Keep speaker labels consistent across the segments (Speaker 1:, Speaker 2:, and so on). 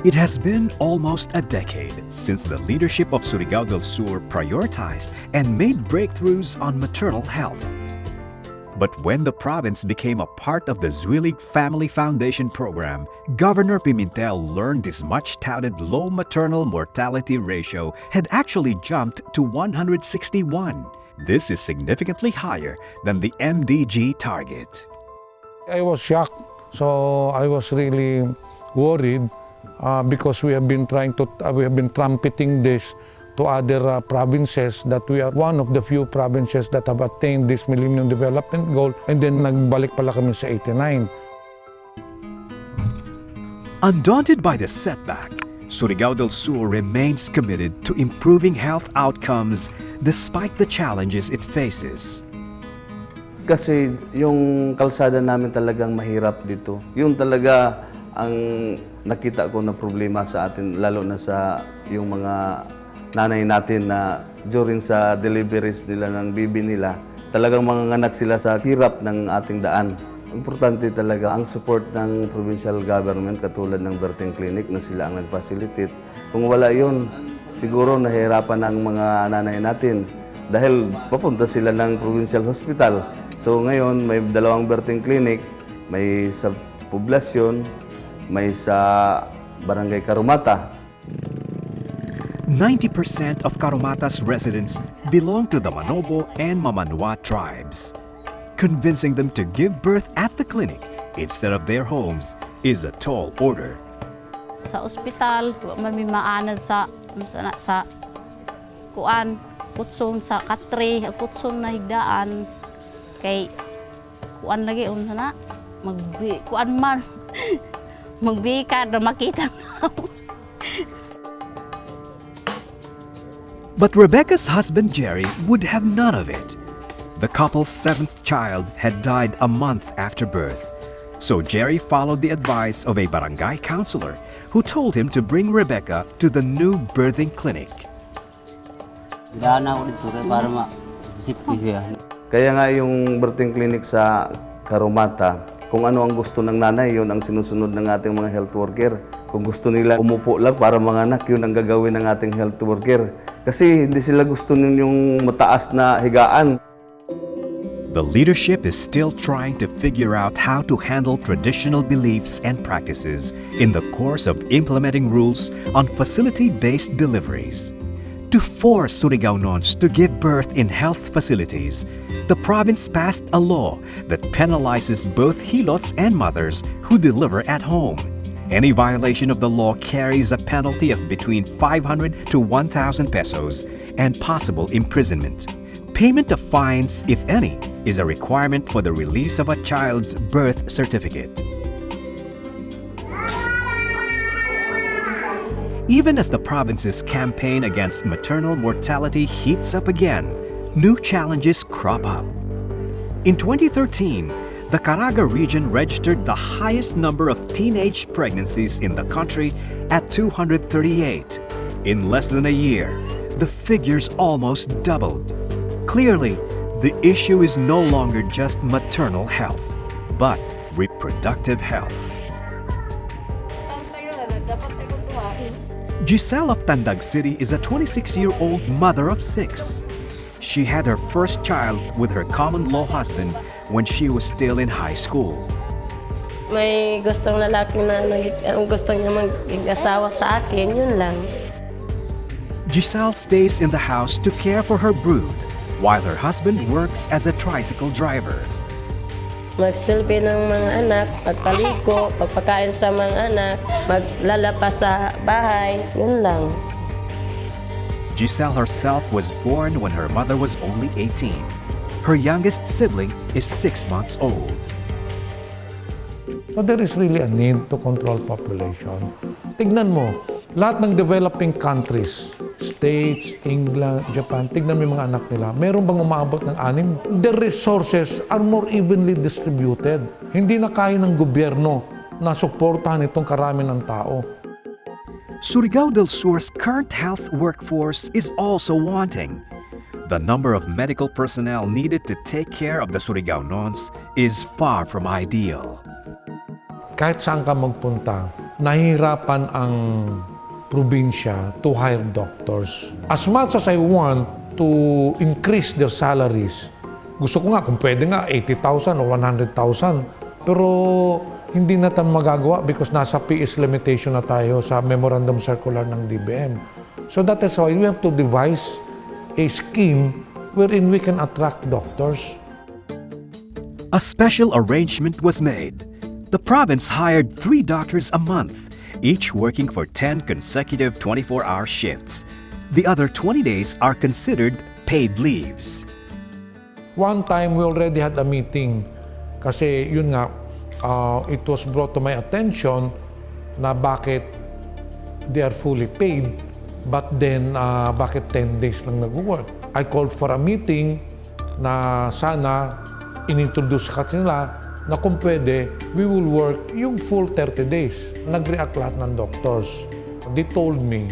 Speaker 1: It has been almost a decade since the leadership of Surigao del Sur prioritized and made breakthroughs on maternal health. But when the province became a part of the Zuilig Family Foundation program, Governor Pimentel learned this much-touted low maternal mortality ratio had actually jumped to 161. This is significantly higher than the MDG target.
Speaker 2: I was shocked, so I was really worried because we have been trumpeting this to other provinces that we are one of the few provinces that have attained this Millennium Development Goal, and then nagbalik pala kami sa 89.
Speaker 1: Undaunted by the setback, Surigao del Sur remains committed to improving health outcomes despite the challenges it faces.
Speaker 3: Kasi yung kalsada namin talagang mahirap dito. Yung talaga ang nakita ko na problema sa atin, lalo na sa yung mga nanay natin na during sa deliveries nila ng baby nila, talagang manganganak sila sa hirap ng ating daan. Importante talaga ang support ng provincial government katulad ng birthing clinic na sila ang nag-facilitate. Kung wala yun, siguro nahihirapan ang mga nanay natin dahil papunta sila ng provincial hospital. So ngayon may dalawang birthing clinic, may sa poblasyon, may sa Barangay Karumata.
Speaker 1: 90% of Karumata's residents belong to the Manobo and Mamanwa tribes. Convincing them to give birth at the clinic instead of their homes is a tall order.
Speaker 4: Sa ospital, man may maanad sa kuan, putson sa katre, putson na higdaan. Kay kuan lagi unsa na kuan man magbika na makita.
Speaker 1: But Rebecca's husband Jerry would have none of it. The couple's seventh child had died a month after birth, so Jerry followed the advice of a barangay counselor who told him to bring Rebecca to the new birthing clinic.
Speaker 3: Kaya nga yung birthing clinic sa Karumata, kung ano ang gusto ng nanay, yun ang sinusunod ng ating mga health worker. Kung gusto nila umupo lang para manganak, yun ang gagawin ng ating health worker. Kasi hindi sila gusto yung mataas na higaan.
Speaker 1: The leadership is still trying to figure out how to handle traditional beliefs and practices in the course of implementing rules on facility-based deliveries. To force Surigaonons to give birth in health facilities, the province passed a law that penalizes both helots and mothers who deliver at home. Any violation of the law carries a penalty of between 500 to 1,000 pesos and possible imprisonment. Payment of fines, if any, is a requirement for the release of a child's birth certificate. Even as the province's campaign against maternal mortality heats up again, new challenges crop up. In 2013, the Caraga region registered the highest number of teenage pregnancies in the country at 238. In less than a year, the figures almost doubled. Clearly, the issue is no longer just maternal health, but reproductive health. Giselle of Tandag City is a 26-year-old mother of 6. She had her first child with her common-law husband when she was still in high school.
Speaker 5: May gustong lalaki na gusto niya mag-asawa sa akin, yun lang.
Speaker 1: Giselle stays in the house to care for her brood, while her husband works as a tricycle driver.
Speaker 5: Magsilbi ng mga anak, pagpaligo, pagpakain sa mga anak, maglalaba sa bahay, yun lang.
Speaker 1: Giselle herself was born when her mother was only 18. Her youngest sibling is 6 months old.
Speaker 2: So there is really a need to control population. Tignan mo, lahat ng developing countries, States, England, Japan, tignan mo yung mga anak nila. Meron bang umaabot ng 6? The resources are more evenly distributed. Hindi na kaya ng gobyerno na suportahan itong karami ng tao.
Speaker 1: Surigao del Sur's current health workforce is also wanting. The number of medical personnel needed to take care of the Surigaonons is far from ideal.
Speaker 2: Kahit saan ka magpunta, nahihirapan ang probinsya to hire doctors. As much as I want to increase their salaries, gusto ko nga, kung pwede nga, 80,000 or 100,000. Pero hindi na tayo magagawa because nasa PS limitation na tayo sa memorandum circular ng DBM. So that is why we have to devise a scheme wherein we can attract doctors.
Speaker 1: A special arrangement was made. The province hired 3 doctors a month, each working for 10 consecutive 24-hour shifts. The other 20 days are considered paid leaves.
Speaker 2: One time, we already had a meeting kasi yun nga, it was brought to my attention na bakit they are fully paid but then bakit 10 days lang nag-work. I called for a meeting na sana inintroduce ka nila na kung pwede, we will work yung full 30 days. Nag-react lahat ng doctors. They told me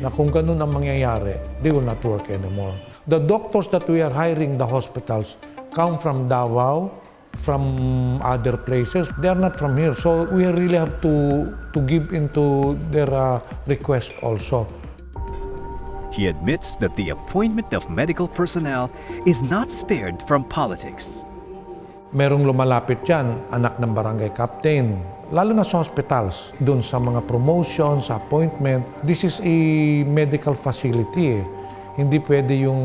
Speaker 2: na kung ganun ang mangyayari, they will not work anymore. The doctors that we are hiring, the hospitals, come from Davao, from other places. They are not from here. So we really have to give into their request also.
Speaker 1: He admits that the appointment of medical personnel is not spared from politics.
Speaker 2: Merong lumalapit yan, anak ng barangay captain. Lalo na sa hospitals, doon sa mga promotion, sa appointment. This is a medical facility eh. Hindi pwede yung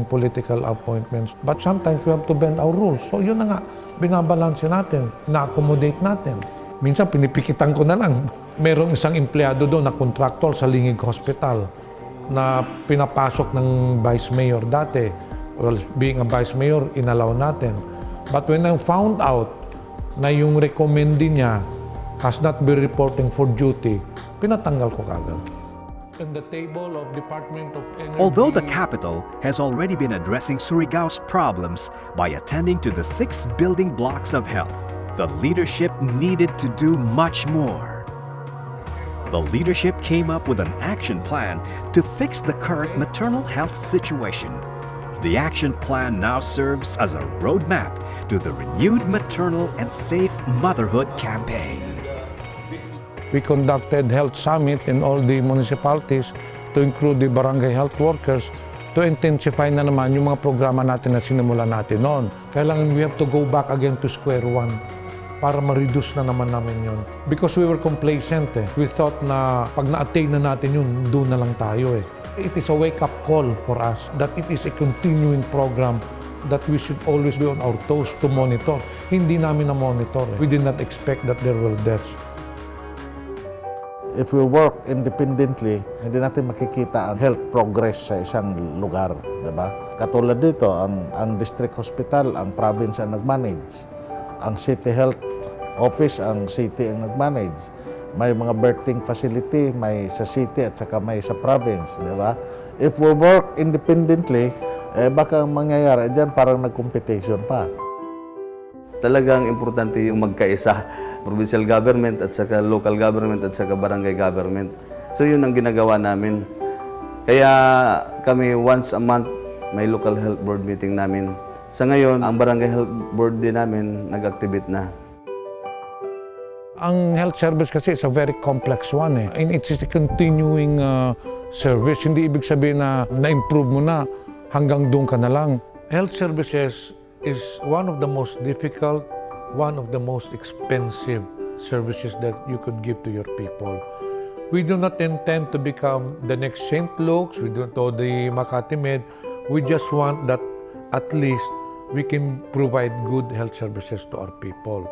Speaker 2: political appointments. But sometimes we have to bend our rules. So yun na nga, binabalanse natin, na-accommodate natin. Minsan pinipikitan ko na lang. Merong isang empleyado doon na contractor sa Lingig Hospital na pinapasok ng vice mayor dati. Well, being a vice mayor, inalaw natin. But when I found out na yung recommendee niya has not been reporting for duty, pinatanggal ko kagad. In the table of Department of Energy...
Speaker 1: Although the capital has already been addressing Surigao's problems by attending to the 6 building blocks of health, the leadership needed to do much more. The leadership came up with an action plan to fix the current maternal health situation. The action plan now serves as a roadmap to the renewed maternal and safe motherhood campaign.
Speaker 2: We conducted health summit in all the municipalities to include the barangay health workers to intensify na naman yung mga programa natin na sinimula natin noon. Kailangan we have to go back again to square one para ma-reduce na naman namin yun. Because we were complacent eh. We thought na pag na-attain na natin yun, doon na lang tayo eh. It is a wake-up call for us that it is a continuing program that we should always be on our toes to monitor. Hindi namin na-monitor eh. We did not expect that there were deaths.
Speaker 6: If we work independently, hindi natin makikita ang health progress sa isang lugar, diba? Katulad dito, ang district hospital, ang province ang nag-manage. Ang city health office, ang city ang nag-manage. May mga birthing facility, may sa city at saka may sa province, diba? If we work independently, baka ang mangyayari dyan parang nag-competition pa.
Speaker 3: Talagang importante yung magkaisa. Provincial government at saka local government at saka barangay government. So yun ang ginagawa namin. Kaya kami once a month may local health board meeting namin. Sa ngayon, ang barangay health board din namin nag-activate na.
Speaker 2: Ang health service kasi is a very complex one eh. And it's a continuing service. Hindi ibig sabihin na na-improve mo na hanggang doon ka na lang. Health services is one of the most difficult, one of the most expensive services that you could give to your people. We do not intend to become the next St. Luke's, we don't know the Makati Med. We just want that at least we can provide good health services to our people.